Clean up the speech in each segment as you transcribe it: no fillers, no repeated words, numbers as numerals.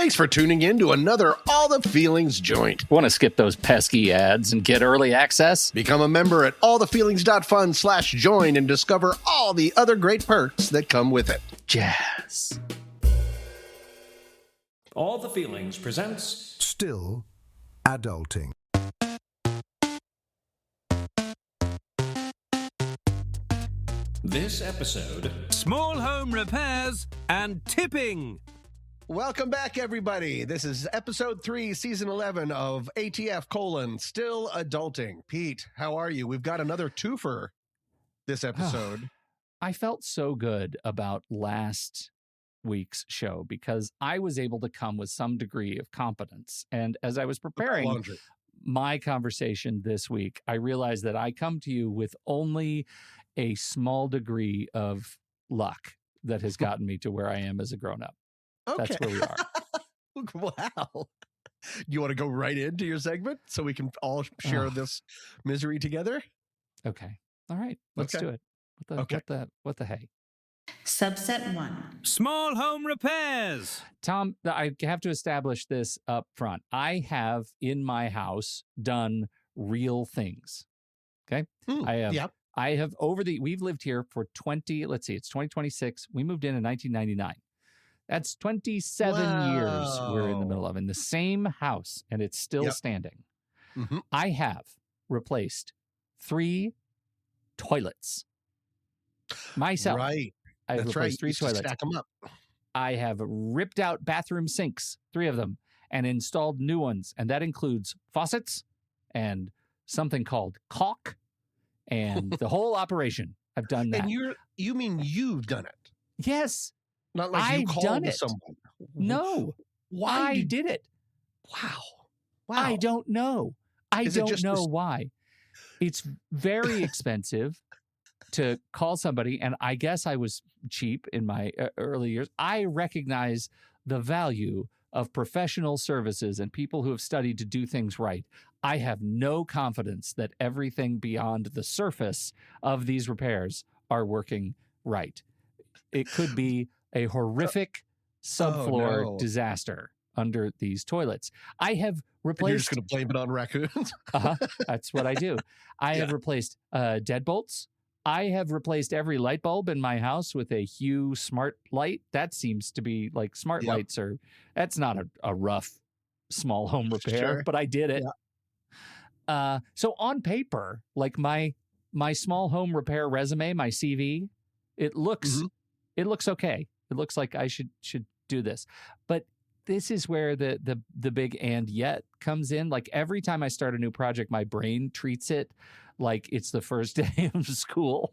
Thanks for tuning in to another All the Feelings joint. Want to skip those pesky ads and get early access? Become a member at allthefeelings.fun/join and discover all the other great perks that come with it. Jazz. All the Feelings presents Still Adulting. this episode. Small home repairs and tipping. Welcome back, everybody. This is episode 3, season 11 of ATF: Still Adulting. Pete, how are you? We've got another twofer this episode. I felt so good about last week's show because I was able to come with some degree of competence. And as I was preparing my conversation this week, I realized that I come to you with only a small degree of luck that has gotten me to where I am as a grown-up. Okay. That's where we are. Wow. You want to go right into your segment so we can all share this misery together? Okay. All right. Let's do it. What the hey? Subset 1. Small home repairs. Tom, I have to establish this up front. I have in my house done real things. Okay. I have we've lived here for it's 2026. We moved in 1999. That's 27 years we're in the middle of in the same house, and it's still standing. Mm-hmm. I have replaced 3 toilets myself. Right. I have replaced 3 toilets. Stack them up. I have ripped out bathroom sinks, 3 of them, and installed new ones. And that includes faucets and something called caulk and the whole operation. I've done that. And you mean you've done it? Yes. Not like you I've called done it. someone. No. Why I did it. Wow. I don't know. I don't know why. It's very expensive to call somebody, and I guess I was cheap in my early years. I recognize the value of professional services and people who have studied to do things right. I have no confidence that everything beyond the surface of these repairs are working right. It could be a horrific subfloor disaster under these toilets. I have replaced... You're just going to blame it on raccoons? That's what I do. I have replaced deadbolts. I have replaced every light bulb in my house with a Hue smart light. That seems to be like smart lights are... That's not a rough small home repair, but I did it. Yeah. So on paper, like my small home repair resume, my CV, it looks okay. It looks like I should do this. But this is where the big and yet comes in. Like every time I start a new project, my brain treats it like it's the first day of school.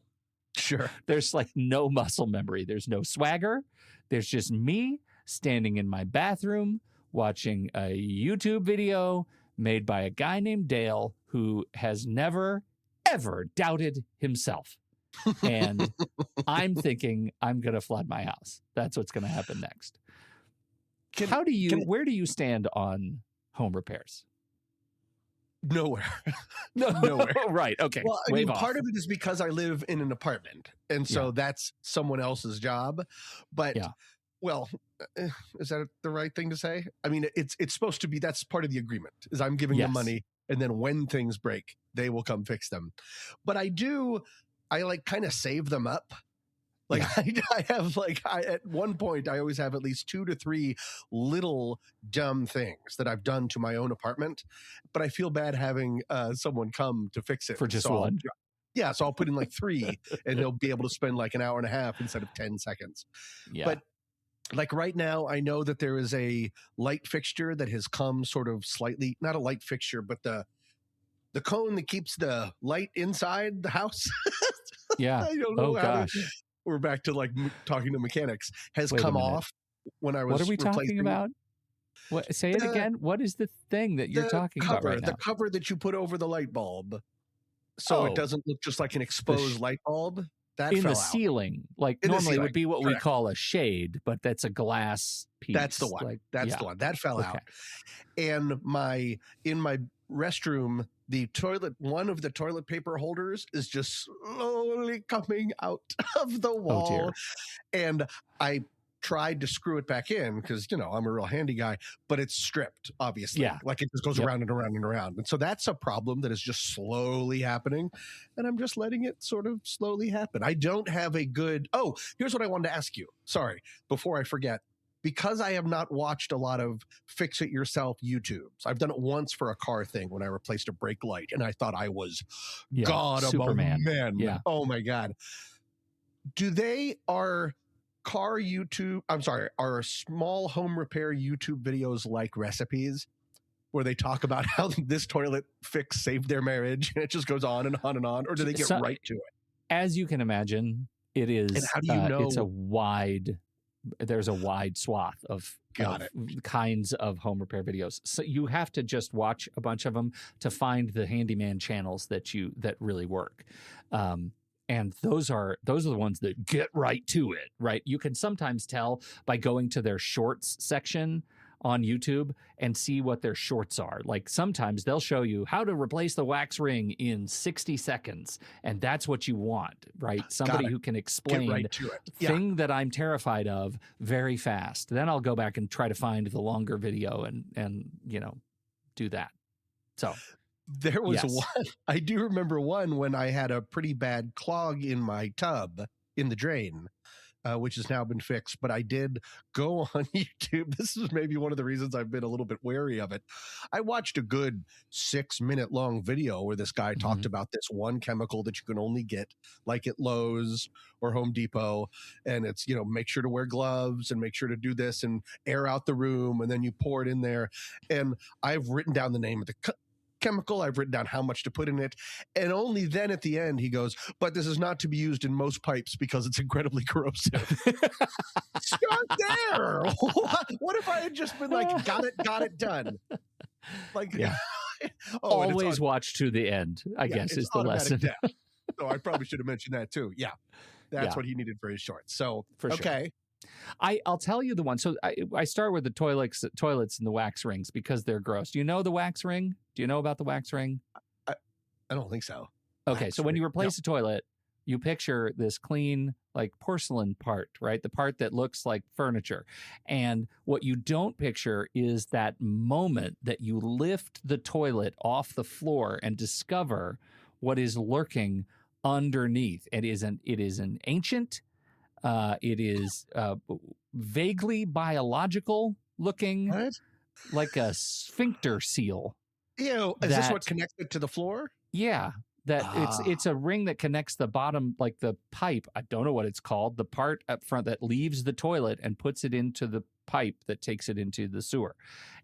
Sure. There's like no muscle memory. There's no swagger. There's just me standing in my bathroom watching a YouTube video made by a guy named Dale who has never, ever doubted himself. And I'm thinking I'm going to flood my house. That's what's going to happen next. Where do you stand on home repairs? Nowhere. Nowhere. Right. Okay. Well, I mean, part of it is because I live in an apartment. And so that's someone else's job. But, well, is that the right thing to say? I mean, it's supposed to be, that's part of the agreement, is I'm giving them money. And then when things break, they will come fix them. But I like kind of save them up. Like I have at one point, I always have at least 2 to 3 little dumb things that I've done to my own apartment, but I feel bad having someone come to fix it. For just one. Yeah. So I'll put in like 3 and they'll be able to spend like an hour and a half instead of 10 seconds. Yeah. But like right now, I know that there is a light fixture that has come sort of slightly, not a light fixture, but the cone that keeps the light inside the house. Yeah. I don't know gosh. We're back to like talking to mechanics. Has come off when I was. What are we talking about? What? Say it again. What is the thing that you're talking about right now? The cover that you put over the light bulb, so it doesn't look just like an exposed light bulb. That in fell the out. Ceiling, like in normally it would be what we call a shade, but that's a glass piece. That's the one. That's the one that fell out. And in my restroom, one of the toilet paper holders is just slowly coming out of the wall. And I tried to screw it back in because, I'm a real handy guy, but it's stripped, obviously. Yeah. Like it just goes around and around and around. And so that's a problem that is just slowly happening. And I'm just letting it sort of slowly happen. I don't have a good, here's what I wanted to ask you. Sorry, before I forget. Because I have not watched a lot of fix it yourself YouTubes. I've done it once for a car thing when I replaced a brake light, and I thought I was God Superman. among men. Yeah. Oh my God. Are small home repair YouTube videos like recipes where they talk about how this toilet fix saved their marriage and it just goes on and on and on, or do they get right to it? As you can imagine, it is, and how do you know? There's a wide swath of kinds of home repair videos. So you have to just watch a bunch of them to find the handyman channels that really work. And those are the ones that get right to it, right? You can sometimes tell by going to their shorts section on YouTube and see what their shorts are. Like sometimes they'll show you how to replace the wax ring in 60 seconds. And that's what you want, right? Somebody who can explain right to it. Thing that I'm terrified of very fast. Then I'll go back and try to find the longer video and do that. So there was one, I do remember one when I had a pretty bad clog in my tub in the drain. Which has now been fixed, but I did go on YouTube. This is maybe one of the reasons I've been a little bit wary of it. I watched a good 6-minute long video where this guy talked about this one chemical that you can only get like at Lowe's or Home Depot. And it's, make sure to wear gloves and make sure to do this and air out the room. And then you pour it in there. And I've written down the name of the chemical. I've written down how much to put in it. And only then at the end, he goes, but this is not to be used in most pipes because it's incredibly corrosive. Start there. What if I had just been like, got it done? Like, always watch to the end, I guess is the lesson. So I probably should have mentioned that too. Yeah. That's what he needed for his shorts. So, okay. Sure. I'll tell you the one. So I start with the toilets and the wax rings because they're gross. Do you know the wax ring? Do you know about the wax ring? I don't think so. Okay, so when you replace a toilet, you picture this clean, like porcelain part, right? The part that looks like furniture. And what you don't picture is that moment that you lift the toilet off the floor and discover what is lurking underneath. It is an ancient. It is vaguely biological looking, like a sphincter seal. Ew, is this what connects it to the floor? Yeah, it's a ring that connects the bottom, like the pipe. I don't know what it's called. The part up front that leaves the toilet and puts it into the pipe that takes it into the sewer.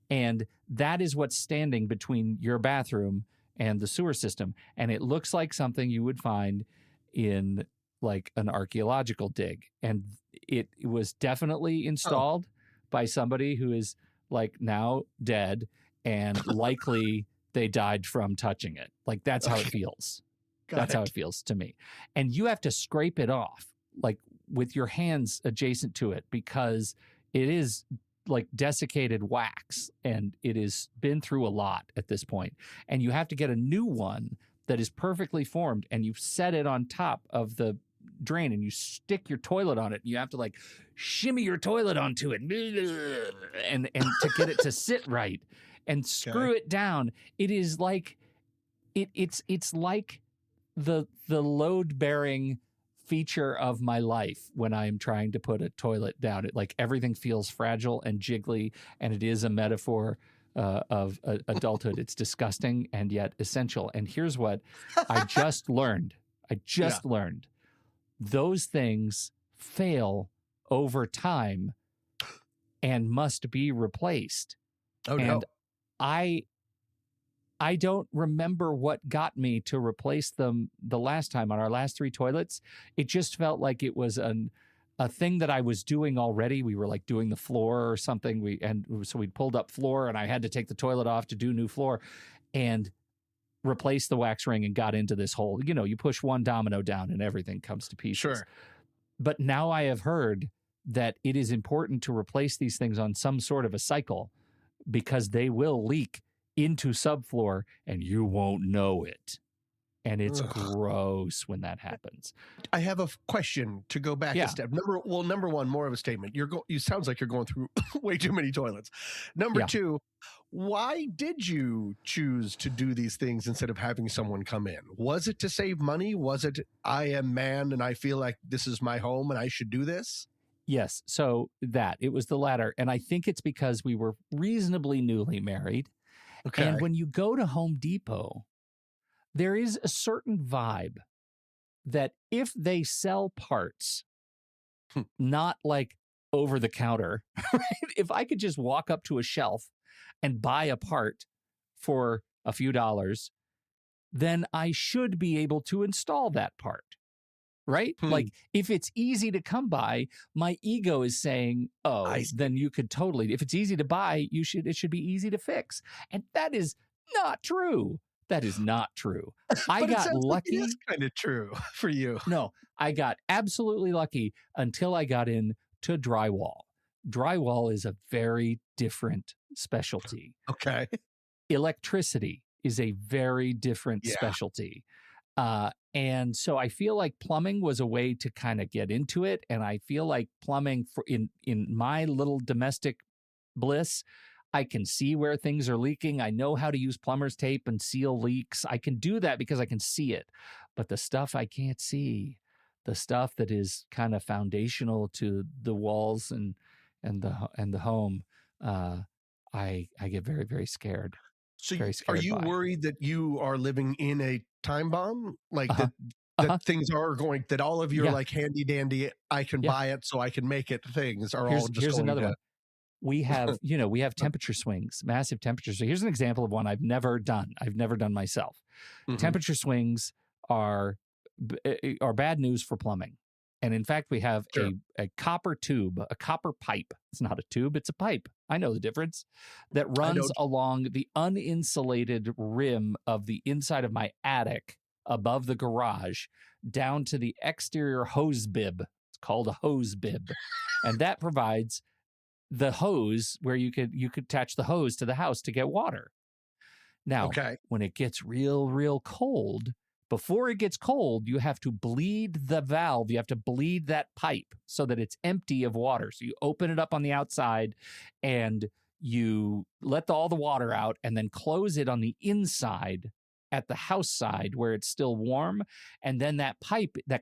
And that is what's standing between your bathroom and the sewer system. And it looks like something you would find in like an archaeological dig. And it was definitely installed by somebody who is like now dead and likely they died from touching it. Like that's how it feels. That's how it feels to me. And you have to scrape it off like with your hands adjacent to it because it is like desiccated wax and it has been through a lot at this point. And you have to get a new one that is perfectly formed and you set it on top of the drain and you stick your toilet on it. You have to like shimmy your toilet onto it and to get it to sit right and screw it down. It is like it's like the load bearing feature of my life when I'm trying to put a toilet down. It like everything feels fragile and jiggly, and it is a metaphor of adulthood. It's disgusting and yet essential. And here's what I just learned. Learned. Those things fail over time and must be replaced. Oh, and no. I don't remember what got me to replace them the last time on our last 3 toilets. It just felt like it was a thing that I was doing already. We were like doing the floor or something. So we'd pulled up floor and I had to take the toilet off to do new floor and replace the wax ring and got into this hole. You know, you push one domino down and everything comes to pieces. Sure. But now I have heard that it is important to replace these things on some sort of a cycle because they will leak into subfloor and you won't know it. And it's gross when that happens. I have a question to go back a step. Number one, more of a statement. You sounds like you're going through way too many toilets. Number two, why did you choose to do these things instead of having someone come in? Was it to save money? Was it, I am man and I feel like this is my home and I should do this? Yes. So it was the latter. And I think it's because we were reasonably newly married. Okay. And when you go to Home Depot, there is a certain vibe that if they sell parts, not like over the counter, right? If I could just walk up to a shelf and buy a part for a few dollars, then I should be able to install that part, right? Like if it's easy to come by, my ego is saying, then you could totally, if it's easy to buy, it should be easy to fix. And that is not true. That is not true. I got lucky. Like it is kind of true for you. No, I got absolutely lucky until I got into drywall. Drywall is a very different specialty. Okay. Electricity is a very different specialty. And so I feel like plumbing was a way to kind of get into it. And I feel like plumbing in my little domestic bliss, I can see where things are leaking. I know how to use plumber's tape and seal leaks. I can do that because I can see it. But the stuff I can't see, the stuff that is kind of foundational to the walls and the home, I get very, very scared. So very scared are you worried that you are living in a time bomb? Like that things are going, that all of your like handy dandy, I can buy it so I can make it things are all just here's going another one. We have, we have temperature swings, massive temperatures. So here's an example of one I've never done. I've never done myself. Temperature swings are bad news for plumbing. And in fact, we have a copper tube, a copper pipe. It's not a tube, it's a pipe. I know the difference. That runs along the uninsulated rim of the inside of my attic above the garage down to the exterior hose bib. It's called a hose bib. And that provides the hose where you could attach the hose to the house to get water. Now, when it gets real, real cold, before it gets cold, you have to bleed the valve. You have to bleed that pipe so that it's empty of water. So you open it up on the outside and you let all the water out and then close it on the inside at the house side where it's still warm. And then that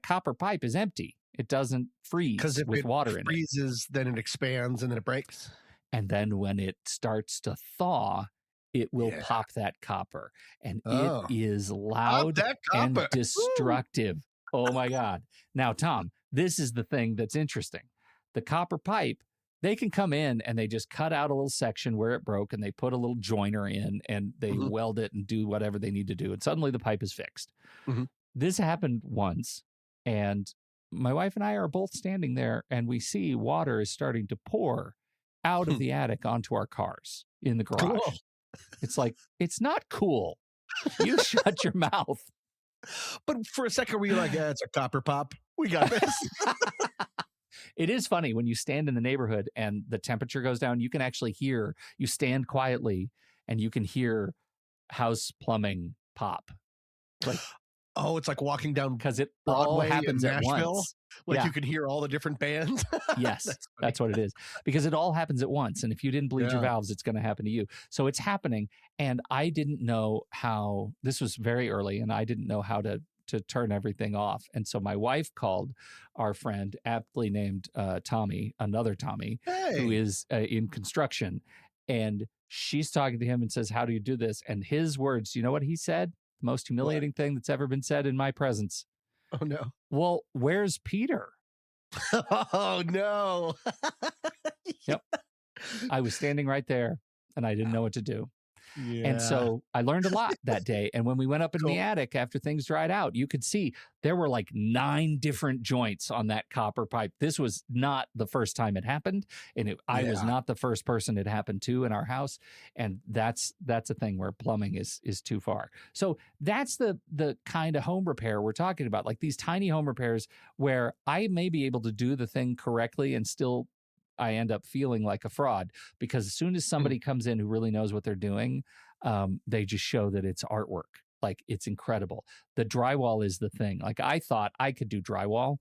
copper pipe is empty. It doesn't freeze with water in it. Because if it freezes, then it expands and then it breaks. And then when it starts to thaw, it will pop that copper. And it is loud and destructive. Oh, my God. Now, Tom, this is the thing that's interesting. The copper pipe, they can come in and they just cut out a little section where it broke and they put a little joiner in and they weld it and do whatever they need to do. And suddenly the pipe is fixed. This happened once. And my wife and I are both standing there and we see water is starting to pour out of the attic onto our cars in the garage. Cool. It's like, it's not cool. You shut your mouth. But for a second, were you like, it's a copper pop. We got this. It is funny when you stand in the neighborhood and the temperature goes down, you can actually hear, you stand quietly and you can hear house plumbing pop. Like, it's like walking down because it Broadway all happens in at Nashville. once. Like you can hear all the different bands. Yes, that's what it is. Because it all happens at once. And if you didn't bleed your valves, it's going to happen to you. So it's happening. And I didn't know how, this was very early, and I didn't know how to turn everything off. And so my wife called our friend, aptly named Tommy, another Tommy, who is in construction. And she's talking to him and says, how do you do this? And his words, you know what he said? The most humiliating thing that's ever been said in my presence. Oh, no. Well, where's Peter? Oh, no. Yep. I was standing right there and I didn't know what to do. Yeah. And so I learned a lot that day. And when we went up in the attic after things dried out, you could see there were like 9 different joints on that copper pipe. This was not the first time it happened. And I was not the first person it happened to in our house. And that's a thing where plumbing is too far. So that's the kind of home repair we're talking about, like these tiny home repairs where I may be able to do the thing correctly and still I end up feeling like a fraud, because as soon as somebody comes in who really knows what they're doing, they just show that it's artwork. like it's incredible. The drywall is the thing. Like I thought I could do drywall.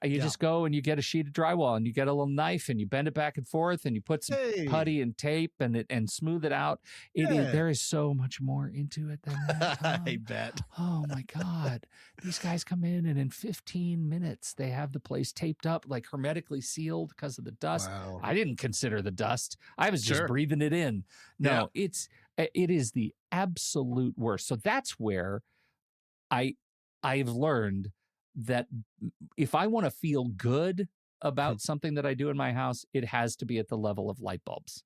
You just go and you get a sheet of drywall and you get a little knife and you bend it back and forth and you put some putty and tape and smooth it out. There is so much more into it than that. I bet. Oh my God. These guys come in and in 15 minutes they have the place taped up, like hermetically sealed because of the dust. Wow. I didn't consider the dust. I was just breathing it in. No, it is the absolute worst. So that's where I've learned that if I want to feel good about something that I do in my house, it has to be at the level of light bulbs.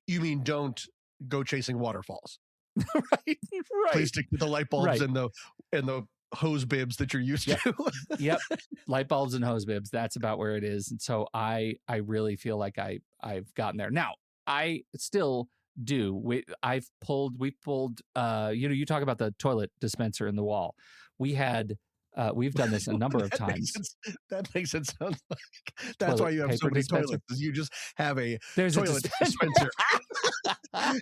You mean don't go chasing waterfalls? Right. Please stick to the light bulbs and the hose bibs that you're used to. Yep. Light bulbs and hose bibs. That's about where it is. And so I really feel like I've gotten there. Now, I still do. We've pulled, you talk about the toilet dispenser in the wall. We've done this a number of times. That makes it sound like that's why you have so many toilets. You just have There's toilet dispenser.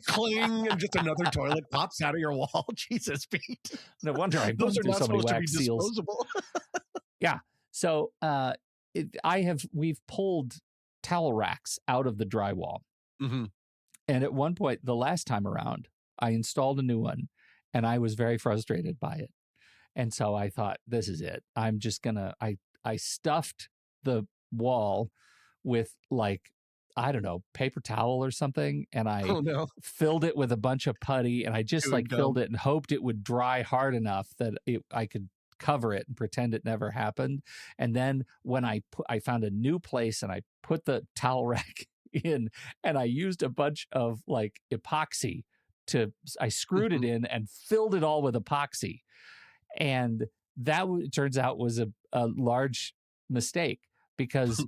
Cling, and just another toilet pops out of your wall. Jesus, Pete. No wonder I those are not so many supposed to be wax seals. disposable. Yeah. So we've pulled towel racks out of the drywall. Mm-hmm. And at one point, the last time around, I installed a new one and I was very frustrated by it. And so I thought, this is it. I'm just gonna, I stuffed the wall with paper towel or something. And I filled it with a bunch of putty and I just filled it and hoped it would dry hard enough that I could cover it and pretend it never happened. And then when I found a new place and I put the towel rack in and I used a bunch of like epoxy I screwed it in and filled it all with epoxy. And that turns out was a large mistake because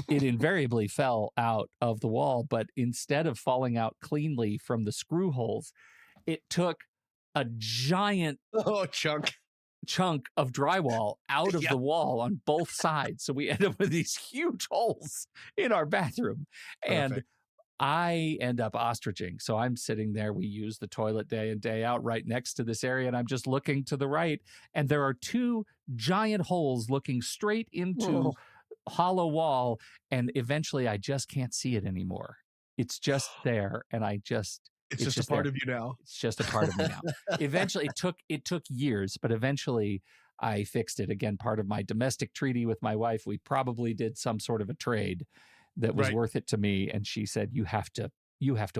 it invariably fell out of the wall. But instead of falling out cleanly from the screw holes, it took a giant chunk of drywall out of the wall on both sides. So we end up with these huge holes in our bathroom. Perfect. And I end up ostriching. So I'm sitting there. We use the toilet day in, day out right next to this area. And I'm just looking to the right. And there are two giant holes looking straight into hollow wall. And eventually I just can't see it anymore. It's just there. And it's just a part of you now. It's just a part of me now. Eventually it took years, but eventually I fixed it. Again, part of my domestic treaty with my wife, we probably did some sort of a trade that was worth it to me. And she said, you have to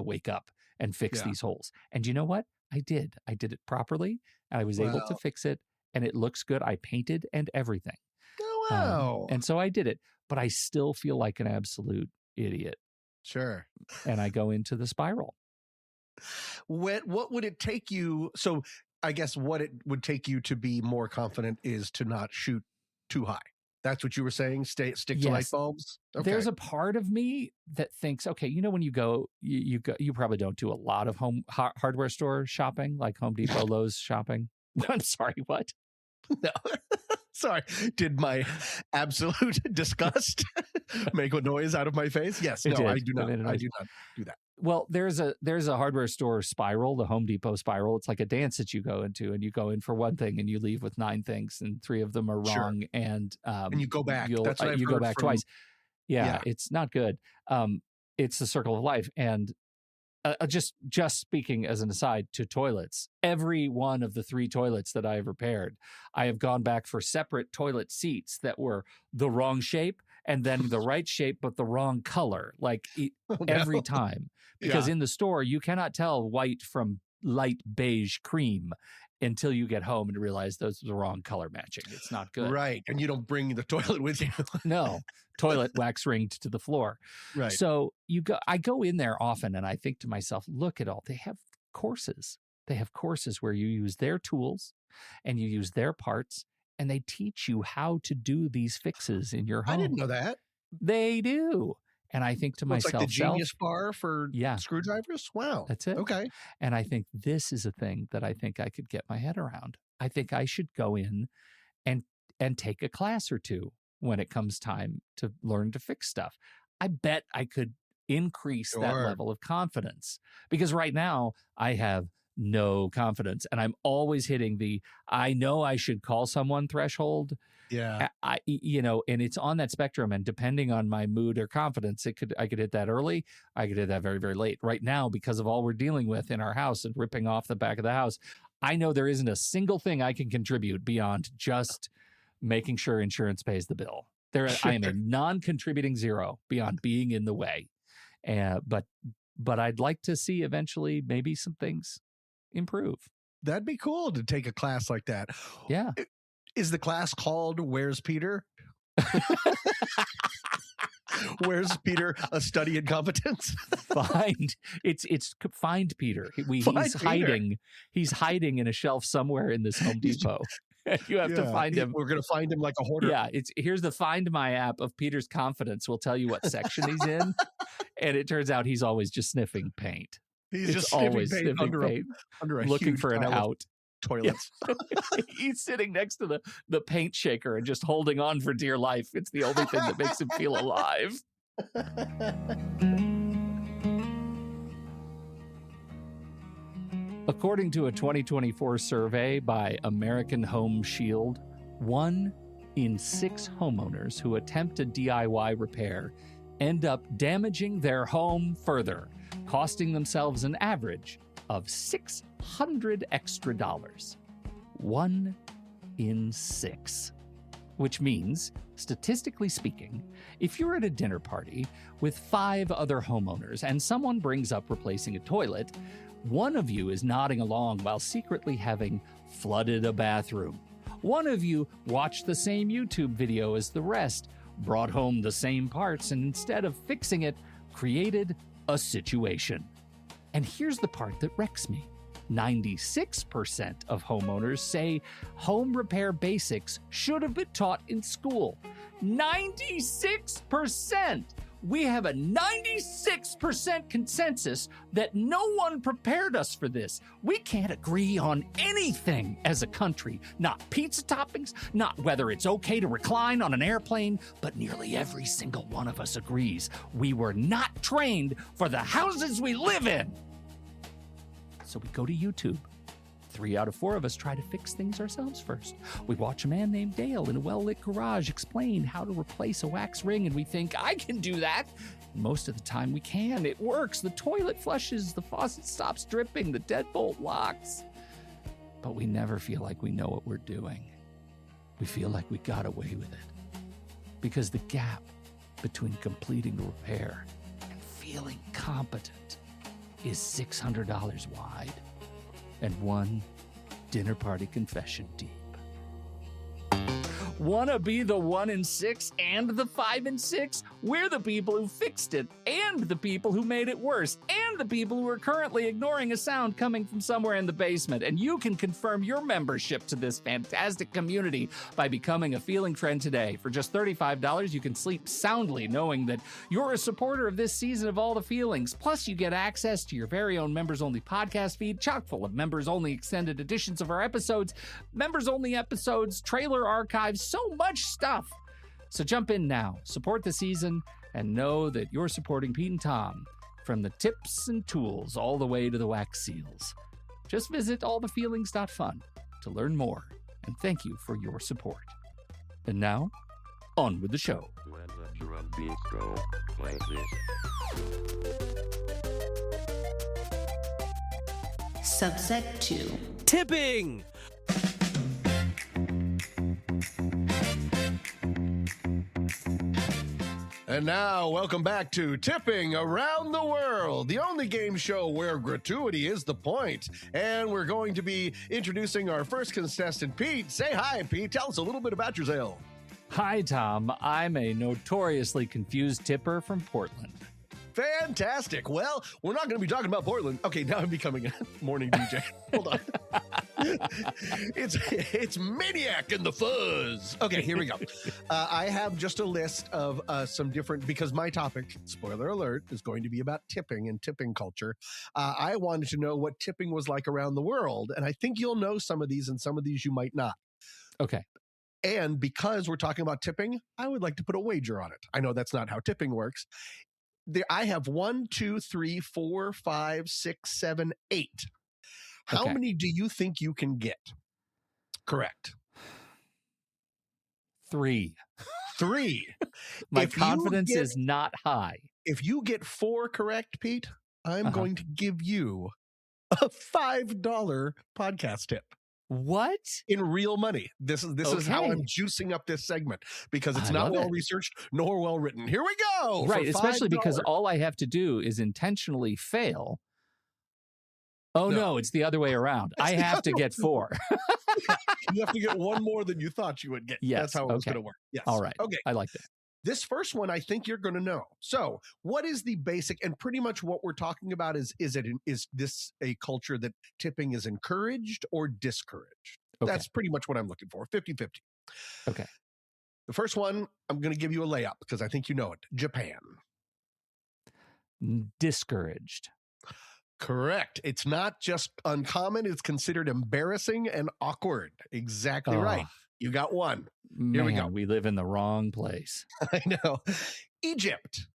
wake up and fix these holes. And you know what? I did it properly and I was able to fix it and it looks good. I painted and everything. Oh, wow. And so I did it, but I still feel like an absolute idiot. Sure. And I go into the spiral. What would it take you? So I guess what it would take you to be more confident is to not shoot too high. That's what you were saying? Stick to light bulbs? Okay. There's a part of me that thinks, okay, when you go, you probably don't do a lot of hardware store shopping, like Home Depot, Lowe's shopping. I'm sorry, what? No. Sorry. Did my absolute disgust make a noise out of my face? Yes. No, I do not. I do not do that. Well, there's a hardware store spiral, the Home Depot spiral. It's like a dance that you go into, and you go in for one thing, and you leave with 9 things, and 3 of them are wrong, and you go back. That's what you go back twice. Yeah, it's not good. It's the circle of life, and just speaking as an aside to toilets, every one of the 3 toilets that I have repaired, I have gone back for separate toilet seats that were the wrong shape and then the right shape but the wrong color, every time. Because in the store, you cannot tell white from light beige cream until you get home and realize those are the wrong color matching. It's not good. Right. And you don't bring the toilet with you. No. Toilet wax ringed to the floor. Right. So I go in there often and I think to myself, look at all, they have courses. They have courses where you use their tools and you use their parts and they teach you how to do these fixes in your home. I didn't know that. They do. And I think to myself, it's like the Genius bar for screwdrivers? Wow. That's it. Okay. And I think this is a thing that I think I could get my head around. I think I should go in and take a class or 2 when it comes time to learn to fix stuff. I bet I could increase that level of confidence because right now I have no confidence. And I'm always hitting the, I know I should call someone threshold. Yeah. And it's on that spectrum. And depending on my mood or confidence, I could hit that early. I could hit that very, very late. Right now, because of all we're dealing with in our house and ripping off the back of the house, I know there isn't a single thing I can contribute beyond just making sure insurance pays the bill. I am a non-contributing zero beyond being in the way. But I'd like to see eventually maybe some things improve. That'd be cool to take a class like that. Yeah. Is the class called Where's Peter? Where's Peter? A study in competence? Find Peter. He's hiding in a shelf somewhere in this Home Depot. You have to find him. We're going to find him like a hoarder. Yeah, here's the Find My app of Peter's confidence. Will tell you what section he's in, and it turns out he's always just sniffing paint. He's just always sniffing paint under a looking for an out. Toilets. Yeah. He's sitting next to the paint shaker and just holding on for dear life. It's the only thing that makes him feel alive. According to a 2024 survey by American Home Shield, 1 in 6 homeowners who attempt a DIY repair end up damaging their home further, costing themselves an average of $600 extra. 1 in 6. Which means, statistically speaking, if you're at a dinner party with 5 other homeowners and someone brings up replacing a toilet, one of you is nodding along while secretly having flooded a bathroom. One of you watched the same YouTube video as the rest, brought home the same parts, and instead of fixing it, created a situation. And here's the part that wrecks me. 96% of homeowners say home repair basics should have been taught in school. 96%! We have a 96% consensus that no one prepared us for this. We can't agree on anything as a country. Not pizza toppings, not whether it's okay to recline on an airplane, but nearly every single one of us agrees we were not trained for the houses we live in. So we go to YouTube. 3 out of 4 of us try to fix things ourselves first. We watch a man named Dale in a well-lit garage explain how to replace a wax ring, and we think, I can do that. And most of the time we can. It works. The toilet flushes, the faucet stops dripping, the deadbolt locks. But we never feel like we know what we're doing. We feel like we got away with it. Because the gap between completing the repair and feeling competent is $600 wide and 1 dinner party confession deep. Want to be the 1 in 6 and the 5 in 6? We're the people who fixed it, and the people who made it worse, and the people who are currently ignoring a sound coming from somewhere in the basement. And you can confirm your membership to this fantastic community by becoming a Feeling Friend today. For just $35, you can sleep soundly knowing that you're a supporter of this season of All the Feelings. Plus, you get access to your very own members-only podcast feed, chock full of members-only extended editions of our episodes, members-only episodes, trailer archives, so much stuff. So jump in now, support the season, and know that you're supporting Pete and Tom, from the tips and tools all the way to the wax seals. Just visit allthefeelings.fun to learn more, and thank you for your support. And now, on with the show. When the drum beats go like this. Subset 2. Tipping! And now, welcome back to Tipping Around the World, the only game show where gratuity is the point. And we're going to be introducing our first contestant, Pete. Say hi, Pete. Tell us a little bit about yourself. Hi, Tom. I'm a notoriously confused tipper from Portland. Fantastic. Well, we're not going to be talking about Portland. Okay, now I'm becoming a morning DJ. Hold on. It's Maniac and the Fuzz. Okay, here we go. I have just a list of some different, because my topic, spoiler alert, is going to be about tipping and tipping culture. I wanted to know what tipping was like around the world, and I think you'll know some of these, and some of these you might not. Okay. And because we're talking about tipping, I would like to put a wager on it. I know that's not how tipping works. I have 1, 2, 3, 4, 5, 6, 7, 8. How Okay. many do you think you can get? Correct. 3. 3. My If you confidence get- is not high. If you get 4 correct, Pete, I'm Uh-huh. going to give you a $5 podcast tip. What? In real money. This is how I'm Okay. juicing up this segment because it's I not love well it. researched nor well written. Here we go. Right, for especially because $5. all I have to do is intentionally fail. Oh, No. no, it's the other way around. I the have to other get 4. You have to get one more than you thought you would get. Yes, That's how it was okay. going to work. Yes. All right. Okay. I like that. This first one, I think you're going to know. So, what is the basic, and pretty much what we're talking about is this a culture that tipping is encouraged or discouraged? Okay. That's pretty much what I'm looking for. 50-50. Okay. The first one, I'm going to give you a layup because I think you know it. Japan. Discouraged. Correct. It's not just uncommon, it's considered embarrassing and awkward. Exactly right. You got one. Here we go. We live in the wrong place. I know. Egypt.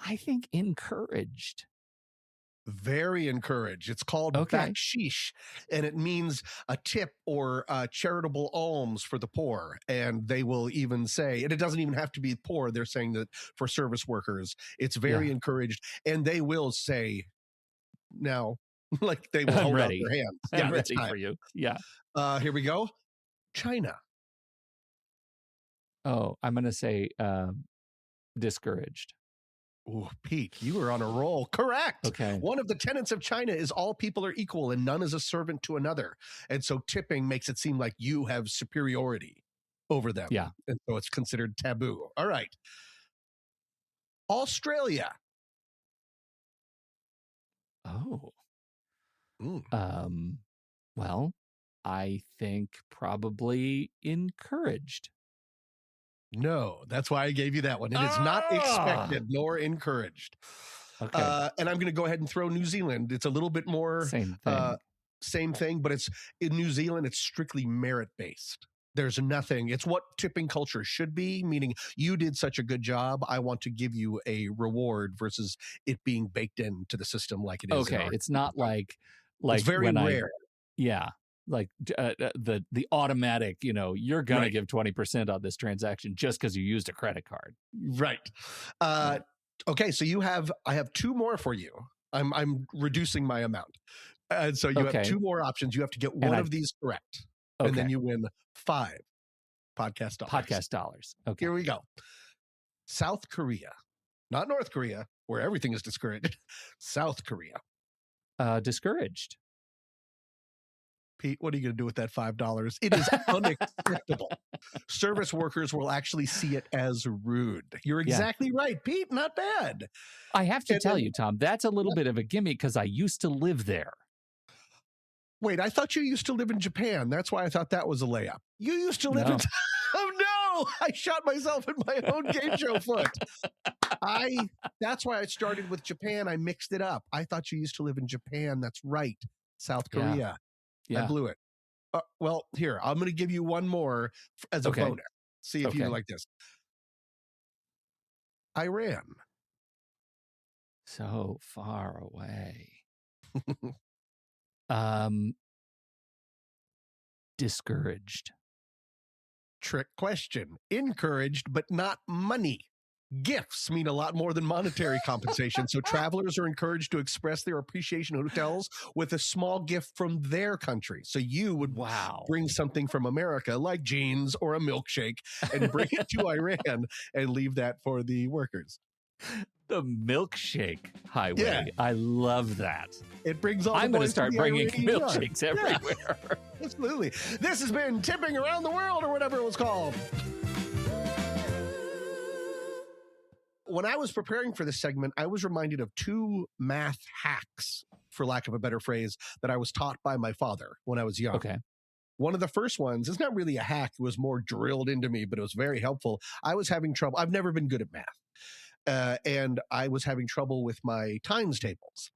I think encouraged. Very encouraged. It's called baksheesh, and it means a tip or charitable alms for the poor. And they will even say, and it doesn't even have to be poor. They're saying that for service workers, it's very encouraged. And they will say, now, like they will hold out their hands. I'm ready for you. Yeah. Here we go. China. Oh, I'm going to say discouraged. Oh, Pete, you were on a roll. Correct. Okay. One of the tenets of China is all people are equal and none is a servant to another. And so tipping makes it seem like you have superiority over them. Yeah. And so it's considered taboo. All right. Australia. Oh. Well, I think probably encouraged. No, that's why I gave you that one. It is not expected nor encouraged. Okay. And I'm going to go ahead and throw New Zealand. It's a little bit more same thing, but it's in New Zealand, it's strictly merit-based. There's nothing. It's what tipping culture should be, meaning you did such a good job. I want to give you a reward versus it being baked into the system like it is. Okay. It's not like it's very rare. Like the automatic, you're going to give 20% on this transaction just because you used a credit card. Right. Okay. So I have 2 more for you. I'm reducing my amount. And so you have 2 more options. You have to get one of these correct. Okay. And then you win 5 podcast dollars. Okay. Here we go. South Korea, not North Korea, where everything is discouraged. South Korea. Discouraged. Pete, what are you going to do with that $5? It is unacceptable. Service workers will actually see it as rude. You're exactly right, Pete. Not bad. I have to tell you, Tom, that's a little bit of a gimme because I used to live there. Wait, I thought you used to live in Japan. That's why I thought that was a layup. You used to live in... Oh, no! I shot myself in my own game show foot. That's why I started with Japan. I mixed it up. I thought you used to live in Japan. That's right. South Korea. Yeah. I blew it. Well, here, I'm going to give you one more as a bonus. See if you like this. Iran. So far away. Discouraged. Trick question. Encouraged, but not money. Gifts mean a lot more than monetary compensation, so travelers are encouraged to express their appreciation in hotels with a small gift from their country. So you would bring something from America, like jeans or a milkshake, and bring it to Iran and leave that for the workers. The milkshake highway. Yeah. I love that. It brings all I'm going to start bringing milkshakes everywhere. Yeah, absolutely. This has been Tipping Around the World, or whatever it was called. When I was preparing for this segment, I was reminded of 2 math hacks, for lack of a better phrase, that I was taught by my father when I was young. Okay. One of the first ones, it's not really a hack, it was more drilled into me, but it was very helpful. I was having trouble. I've never been good at math. And I was having trouble with my times tables.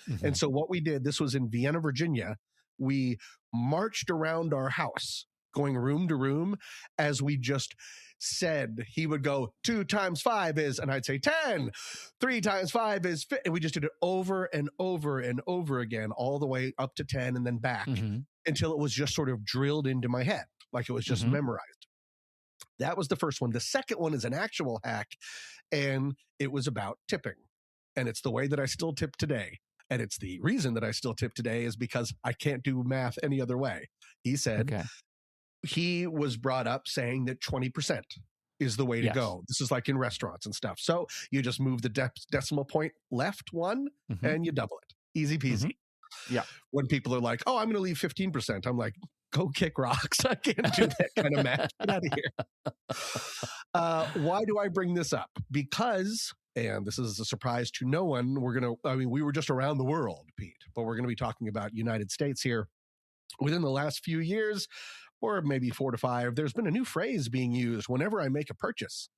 Mm-hmm. And so what we did, this was in Vienna, Virginia, we marched around our house, going room to room, as we just said he would go 2 times 5 is, and I'd say 10, 3 times 5 is, and we just did it over and over and over again, all the way up to 10 and then back until it was just sort of drilled into my head, like it was just memorized. That was the first one. The second one is an actual hack, and it was about tipping. And it's the way that I still tip today. And it's the reason that I still tip today is because I can't do math any other way. He said he was brought up saying that 20% is the way to go. This is like in restaurants and stuff. So you just move the decimal point left one and you double it. Easy peasy. Yeah. When people are like, oh, I'm going to leave 15%. I'm like, go kick rocks. I can't do that kind of math. Get out of here. Why do I bring this up? Because, and this is a surprise to no one, we were just around the world, Pete, but we're going to be talking about United States here. Within the last few years, or maybe 4 to 5, there's been a new phrase being used whenever I make a purchase.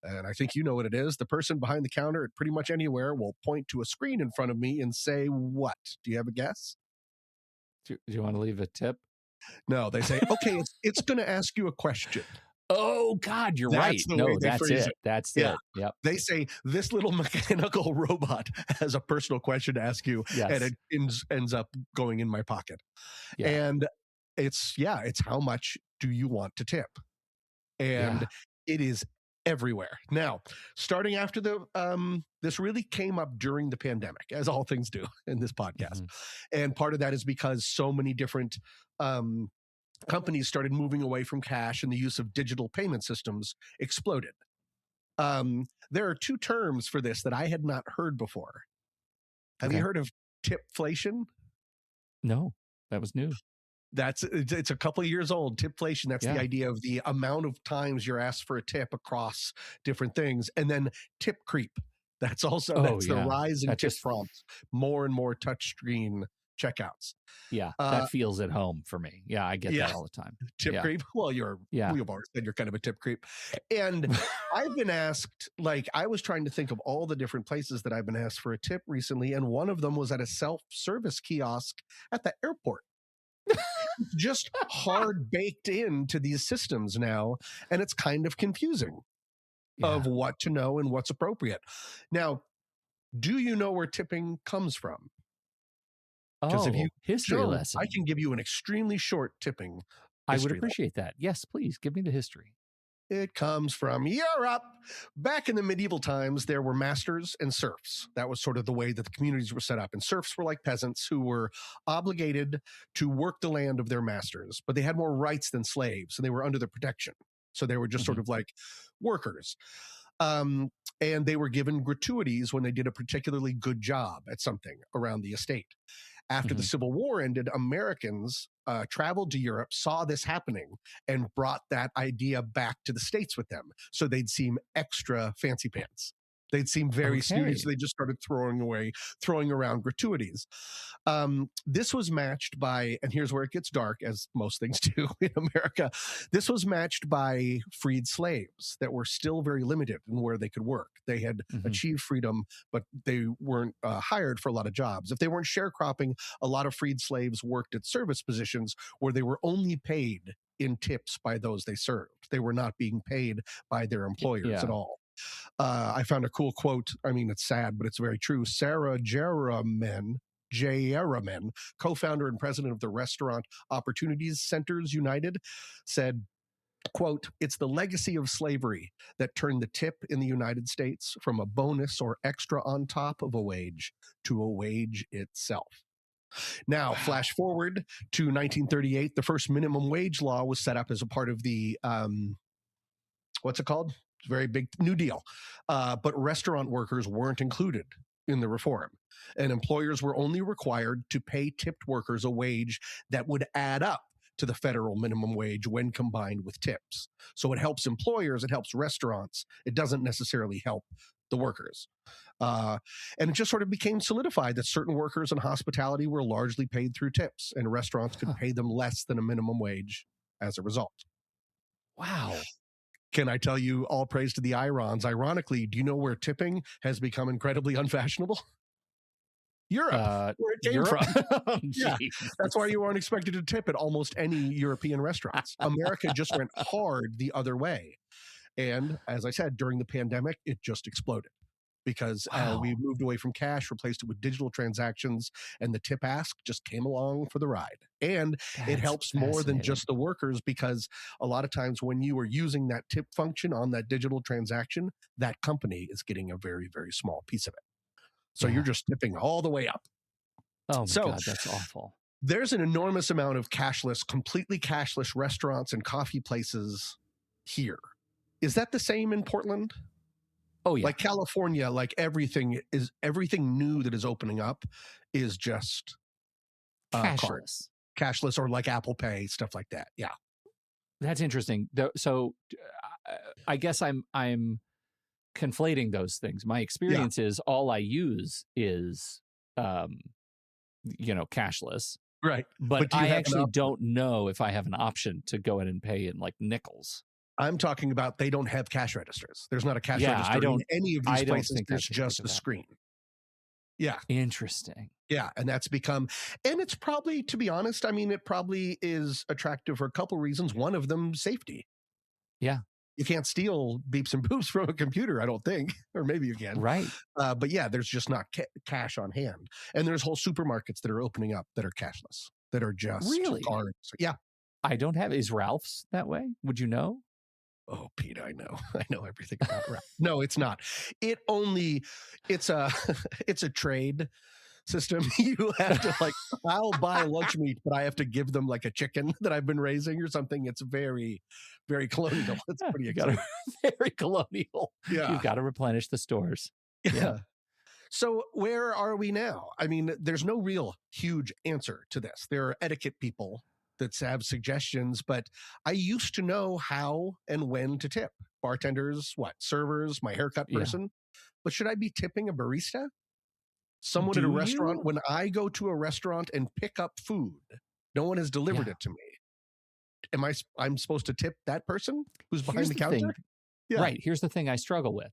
And I think you know what it is. The person behind the counter at pretty much anywhere will point to a screen in front of me and say, what? Do you have a guess? Do you want to leave a tip? No, they say, okay, it's going to ask you a question. Oh, God, you're right. No, that's it. That's it. Yep. They say this little mechanical robot has a personal question to ask you, and it ends up going in my pocket. Yeah. And it's how much do you want to tip? And it is everywhere. Now, starting after this really came up during the pandemic, as all things do in this podcast. And part of that is because so many different companies started moving away from cash and the use of digital payment systems exploded. There are 2 terms for this that I had not heard before. Have you heard of tipflation? No, that was new. It's a couple of years old. Tipflation, that's the idea of the amount of times you're asked for a tip across different things. And then tip creep. That's also the rise in tip prompts. More and more touchscreen checkouts. Yeah, that feels at home for me. Yeah, I get that all the time. Tip creep? Well, we've already said you're kind of a tip creep. And I've been asked, I was trying to think of all the different places that I've been asked for a tip recently, and one of them was at a self-service kiosk at the airport. Just hard baked into these systems now, and it's kind of confusing of what to know and what's appropriate. Now, do you know where tipping comes from? Because if you history lesson, I can give you an extremely short tipping. I would appreciate that. Yes, please give me the history. It comes from Europe. Back in the medieval times, there were masters and serfs. That was sort of the way that the communities were set up. And serfs were like peasants who were obligated to work the land of their masters, but they had more rights than slaves, and they were under their protection. So they were just sort of like workers. And they were given gratuities when they did a particularly good job at something around the estate. After the Civil War ended, Americans traveled to Europe, saw this happening, and brought that idea back to the States with them. So they'd seem extra fancy pants. They'd seem very snooty, so they just started throwing around gratuities. This was matched by, and here's where it gets dark, as most things do in America, this was matched by freed slaves that were still very limited in where they could work. They had achieved freedom, but they weren't hired for a lot of jobs. If they weren't sharecropping, a lot of freed slaves worked at service positions where they were only paid in tips by those they served. They were not being paid by their employers at all. I found a cool quote. I mean, it's sad, but it's very true. Sarah Jaraman, co-founder and president of the Restaurant Opportunities Centers United, said, quote, "It's the legacy of slavery that turned the tip in the United States from a bonus or extra on top of a wage to a wage itself." Now, flash forward to 1938, the first minimum wage law was set up as a part of the, what's it called? Very big New Deal. But restaurant workers weren't included in the reform. And employers were only required to pay tipped workers a wage that would add up to the federal minimum wage when combined with tips. So it helps employers, it helps restaurants. It doesn't necessarily help the workers. And it just sort of became solidified that certain workers in hospitality were largely paid through tips, and restaurants could pay them less than a minimum wage as a result. Wow. Can I tell you, all praise to the Irons? Ironically, do you know where tipping has become incredibly unfashionable? Europe, where it came from. Oh, yeah, that's why you aren't expected to tip at almost any European restaurants. America just went hard the other way. And as I said, during the pandemic, it just exploded because we moved away from cash, replaced it with digital transactions, and the tip ask just came along for the ride. And it helps more than just the workers, because a lot of times when you are using that tip function on that digital transaction, that company is getting a very, very small piece of it. So you're just tipping all the way up. Oh my God, that's awful. There's an enormous amount of completely cashless restaurants and coffee places here. Is that the same in Portland? Oh yeah. Like California, like everything new that is opening up is just cashless, or like Apple Pay, stuff like that. Yeah. That's interesting. So I guess I'm conflating those things. My experience is all I use is, cashless. Right. But I actually don't know if I have an option to go in and pay in like nickels. I'm talking about they don't have cash registers. There's not a cash register in any of these places. There's just the screen. Yeah. Interesting. Yeah. And that's become, and it's probably, to be honest, I mean, it probably is attractive for a couple reasons. One of them, safety. Yeah. You can't steal beeps and boops from a computer, I don't think. Or maybe you can. Right. But yeah, there's just not cash on hand. And there's whole supermarkets that are opening up that are cashless, that are just cards. Yeah. I don't have, is Ralph's that way? Would you know? Oh, Pete, I know everything about Ralph. No, it's not. It's a trade system. You have to I'll buy lunch meat, but I have to give them like a chicken that I've been raising or something. It's very, very colonial. It's pretty exciting. Very colonial. Yeah. You've got to replenish the stores. Yeah. So where are we now? I mean, there's no real huge answer to this. There are etiquette people that have suggestions, but I used to know how and when to tip. Bartenders, servers, my haircut person. Yeah. But should I be tipping a barista? Someone at a restaurant? When I go to a restaurant and pick up food, no one has delivered it to me. I'm supposed to tip that person who's behind the counter? Yeah. Right. Here's the thing I struggle with.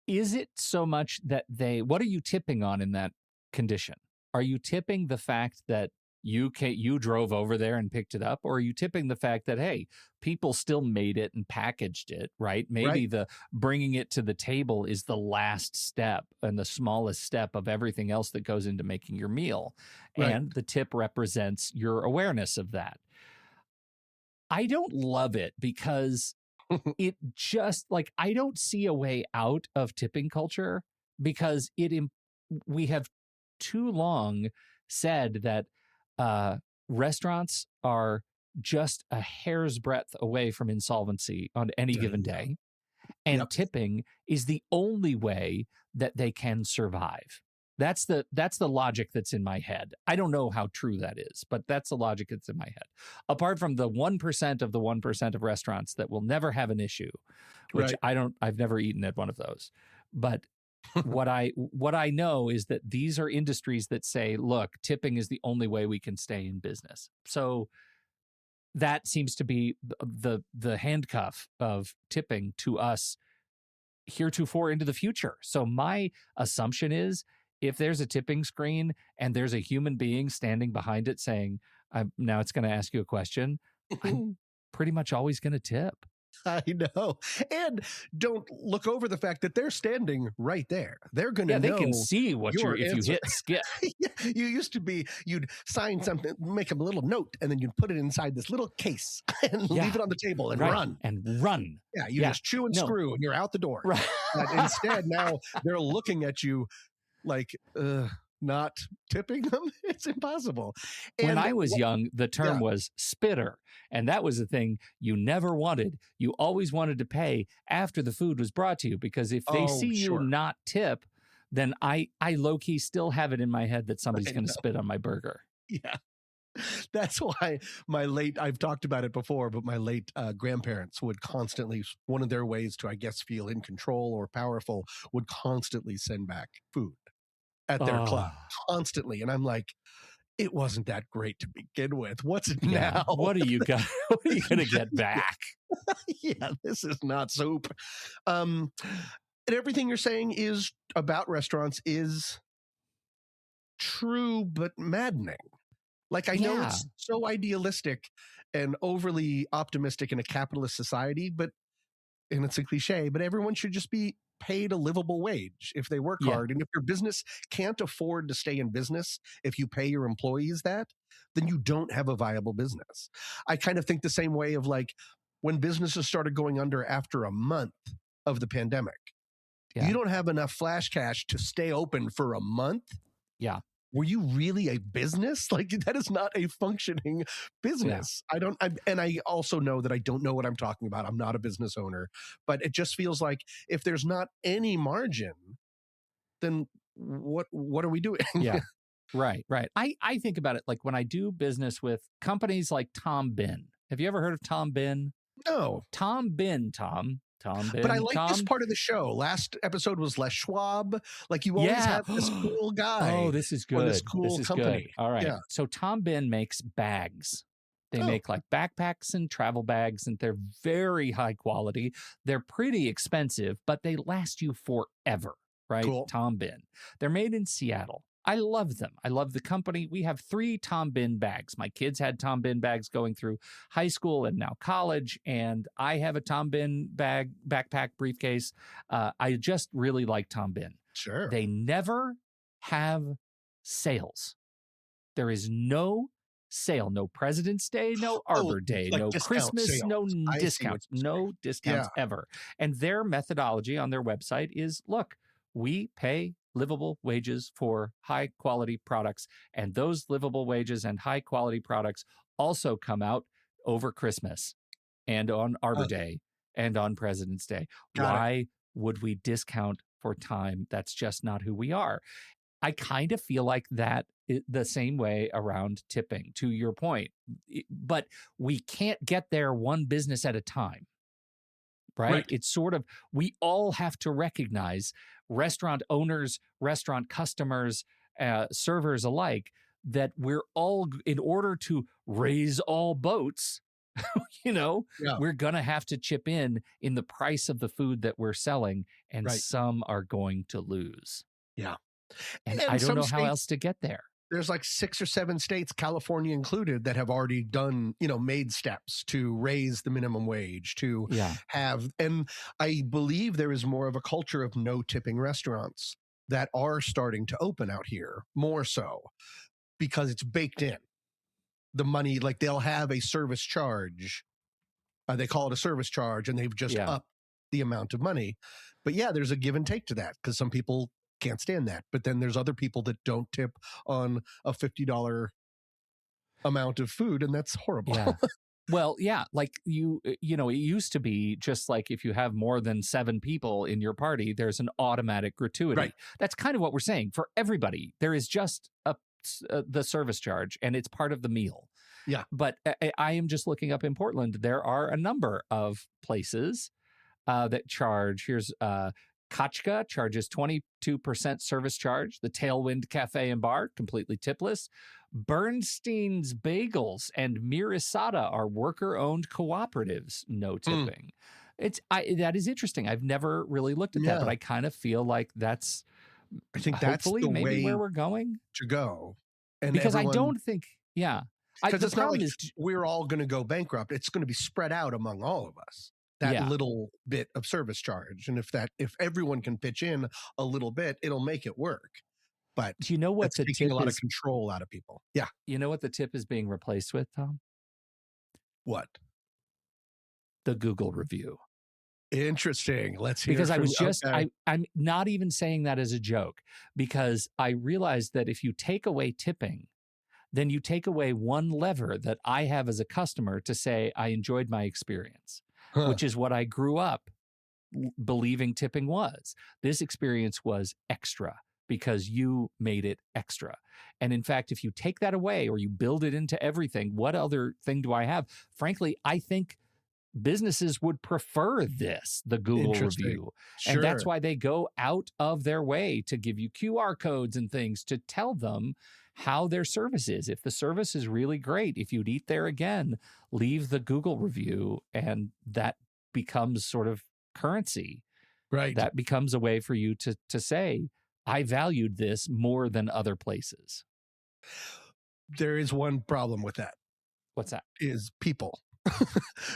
Is it so much that what are you tipping on in that condition? Are you tipping the fact that you drove over there and picked it up, or are you tipping the fact that, hey, people still made it and packaged it, right? Maybe the bringing it to the table is the last step and the smallest step of everything else that goes into making your meal. Right. And the tip represents your awareness of that. I don't love it because it just I don't see a way out of tipping culture, because we have too long said that restaurants are just a hair's breadth away from insolvency on any given day. And tipping is the only way that they can survive. That's the logic that's in my head. I don't know how true that is, but that's the logic that's in my head. Apart from the 1% of the 1% of restaurants that will never have an issue, which I've never eaten at one of those. But what I know is that these are industries that say, look, tipping is the only way we can stay in business. So that seems to be the handcuff of tipping to us heretofore into the future. So my assumption is, if there's a tipping screen and there's a human being standing behind it saying, now it's going to ask you a question, I'm pretty much always going to tip. I know. And don't look over the fact that they're standing right there. They're going to know. They can see what if you hit skip. You used to be, you'd sign something, make a little note, and then you'd put it inside this little case and leave it on the table and run. And run. Yeah, you just chew and screw and you're out the door. Right. But instead, now they're looking at you like, not tipping them. It's impossible. And when I was young, the term was spitter. And that was a thing you never wanted. You always wanted to pay after the food was brought to you, because if they see you not tip, then I low-key still have it in my head that somebody's going to spit on my burger. Yeah. That's why I've talked about it before, but my late grandparents would constantly, one of their ways to, I guess, feel in control or powerful, would constantly send back food at their club, constantly. And I'm like, it wasn't that great to begin with. What's it now? What are you going to get back? Yeah, this is not soup. And everything you're saying is about restaurants is true, but maddening. Like, I know it's so idealistic and overly optimistic in a capitalist society, but and it's a cliche, but everyone should just be paid a livable wage if they work hard. And if your business can't afford to stay in business, if you pay your employees that, then you don't have a viable business. I kind of think the same way of like when businesses started going under after a month of the pandemic. You don't have enough flash cash to stay open for a month. Yeah. Were you really a business? Like, that is not a functioning business. Yeah. And I also know that I don't know what I'm talking about. I'm not a business owner, but it just feels like if there's not any margin, then what are we doing? Yeah. Right. I think about it like when I do business with companies like Tom Bin. Have you ever heard of Tom Bin? No. Tom Bin. But I like this part of the show. Last episode was Les Schwab. Like you always have this cool guy. Oh, this is good. This cool company. Good. All right. Yeah. So Tom Bin makes bags. They make like backpacks and travel bags, and they're very high quality. They're pretty expensive, but they last you forever, right? Cool. Tom Bin. They're made in Seattle. I love them. I love the company. We have 3 Tom Bin bags. My kids had Tom Bin bags going through high school and now college, and I have a Tom Bin backpack briefcase. I just really like Tom Bin. Sure. They never have sales. There is no sale, no President's Day, no Arbor Day, like no Christmas, sales. No discounts ever. And their methodology on their website is, look, we pay livable wages for high quality products, and those livable wages and high quality products also come out over Christmas and on Arbor Day and on President's Day. Why would we discount for time? That's just not who we are. I kind of feel like that the same way around tipping, to your point, but we can't get there one business at a time. Right? It's sort of, we all have to recognize, restaurant owners, restaurant customers, servers alike, that we're all, in order to raise all boats, we're going to have to chip in the price of the food that we're selling, and some are going to lose. Yeah. And I don't know how else to get there. There's like 6 or 7 states, California included, that have already done, made steps to raise the minimum wage, to have, and I believe there is more of a culture of no tipping restaurants that are starting to open out here, more so, because it's baked in. The money, like they'll have a service charge. They call it a service charge, and they've just upped the amount of money. But there's a give and take to that, because some people can't stand that. But then there's other people that don't tip on a $50 amount of food, and that's horrible. Yeah. Well, like it used to be just like if you have more than 7 people in your party, there's an automatic gratuity. Right. That's kind of what we're saying. For everybody, there is just the service charge, and it's part of the meal. Yeah. But I am just looking up in Portland. There are a number of places that charge. Here's Kachka charges 22% service charge. The Tailwind Cafe and Bar, completely tipless. Bernstein's Bagels and Mirisata are worker-owned cooperatives, no tipping. That is interesting. I've never really looked at that, but I kind of feel like that's, I think that's the maybe way where we're going to go. And because I don't think, because it's not like we're all going to go bankrupt. It's going to be spread out among all of us. That little bit of service charge. And if everyone can pitch in a little bit, it'll make it work. But do you know what the taking a lot of control out of people? Yeah. You know what the tip is being replaced with, Tom? What? The Google review. Interesting. Let's hear. Because I was just, I'm not even saying that as a joke, because I realized that if you take away tipping, then you take away one lever that I have as a customer to say, I enjoyed my experience. Which is what I grew up believing tipping was. This experience was extra because you made it extra. And in fact, if you take that away or you build it into everything, what other thing do I have? Frankly, I think businesses would prefer this, the Google review. Sure. And that's why they go out of their way to give you QR codes and things to tell them how their service is. If the service is really great, if you'd eat there again, leave the Google review, and that becomes sort of currency. Right. That becomes a way for you to say, I valued this more than other places. There is one problem with that. What's that? Is people.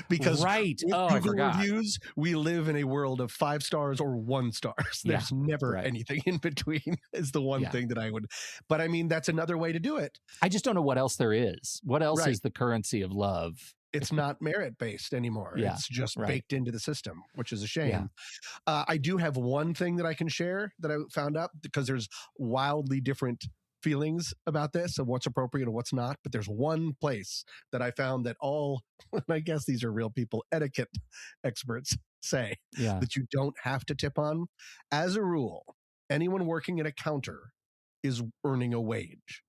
Because right. with I Google forgot. reviews, we live in a world of 5 stars or 1 stars. There's never anything in between is the one thing that I would. But I mean, that's another way to do it. I just don't know what else there is. What else is the currency of love? It's not merit-based anymore. It's just baked into the system, which is a shame. I do have one thing that I can share that I found out, because there's wildly different feelings about this of what's appropriate and what's not. But there's one place that I found that all, and I guess these are real people, etiquette experts say that you don't have to tip on. As a rule, anyone working at a counter is earning a wage.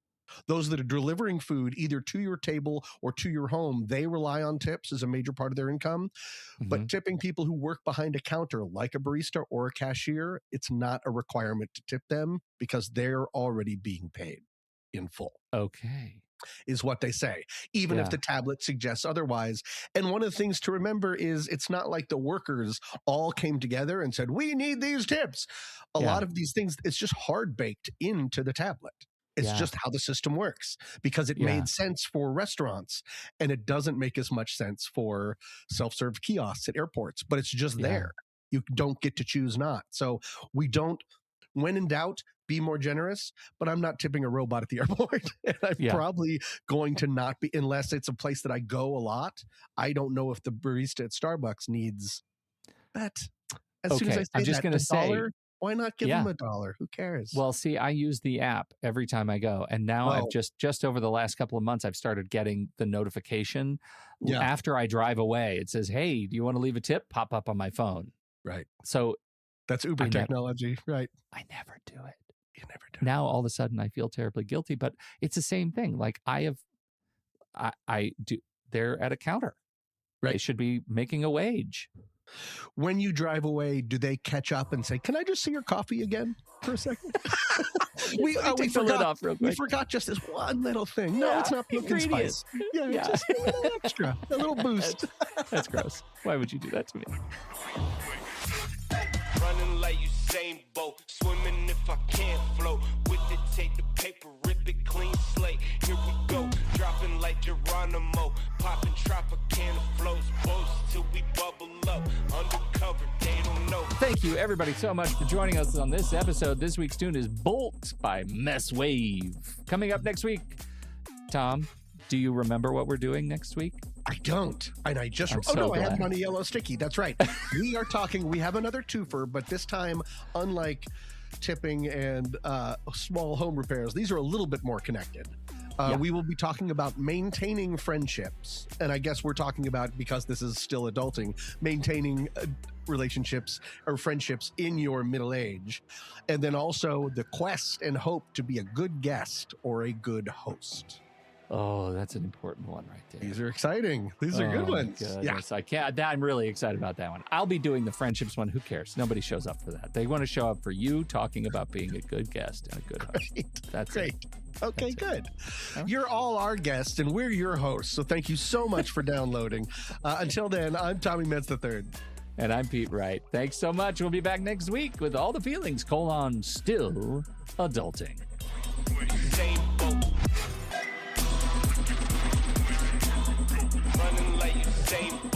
Those that are delivering food either to your table or to your home, they rely on tips as a major part of their income. But tipping people who work behind a counter, like a barista or a cashier, it's not a requirement to tip them because they're already being paid in full. Okay. Is what they say, even if the tablet suggests otherwise. And one of the things to remember is it's not like the workers all came together and said, we need these tips. A lot of these things, it's just hard baked into the tablet. It's just how the system works, because it made sense for restaurants and it doesn't make as much sense for self-serve kiosks at airports, but it's just there. You don't get to choose not. So we don't, when in doubt, be more generous, but I'm not tipping a robot at the airport. And I'm probably going to not be, unless it's a place that I go a lot. I don't know if the barista at Starbucks needs that. As soon as I say I'm just going to say, $1, why not give them $1? Who cares? Well, see, I use the app every time I go. And now I've just over the last couple of months, I've started getting the notification after I drive away. It says, hey, do you want to leave a tip? Pop up on my phone. Right. So that's Uber technology. Right. I never do it. You never do. Now, all of a sudden, I feel terribly guilty, but it's the same thing. Like I do. They're at a counter. Right. They should be making a wage. When you drive away, do they catch up and say, can I just see your coffee again for a second? we forgot just this one little thing. No, it's not pumpkin spice. Just a little extra, a little boost. That's gross. Why would you do that to me? Running like Usain Bolt, swimming if I can't float. With it, take the paper, rip it clean slate. Here we go, dropping like Geronimo, popping Tropicana flows, boats till we bubble up. Undercover, they don't know. Thank you, everybody, so much for joining us on this episode. This week's tune is Bolt by Mess Wave. Coming up next week, Tom, do you remember what we're doing next week? I don't. And I just, I have money yellow sticky. That's right. We have another twofer, but this time, unlike tipping and small home repairs, these are a little bit more connected. We will be talking about maintaining friendships. And I guess we're talking about, because this is still adulting, maintaining relationships or friendships in your middle age. And then also the quest and hope to be a good guest or a good host. Oh, that's an important one right there. These are exciting. These are good ones. Goodness. I'm really excited about that one. I'll be doing the friendships one. Who cares? Nobody shows up for that. They want to show up for you talking about being a good guest and a good host. That's great. Okay, That's good. You're all our guests, and we're your hosts. So thank you so much for downloading. Until then, I'm Tommy Metz III. And I'm Pete Wright. Thanks so much. We'll be back next week with all the feelings, still adulting. Running like Usain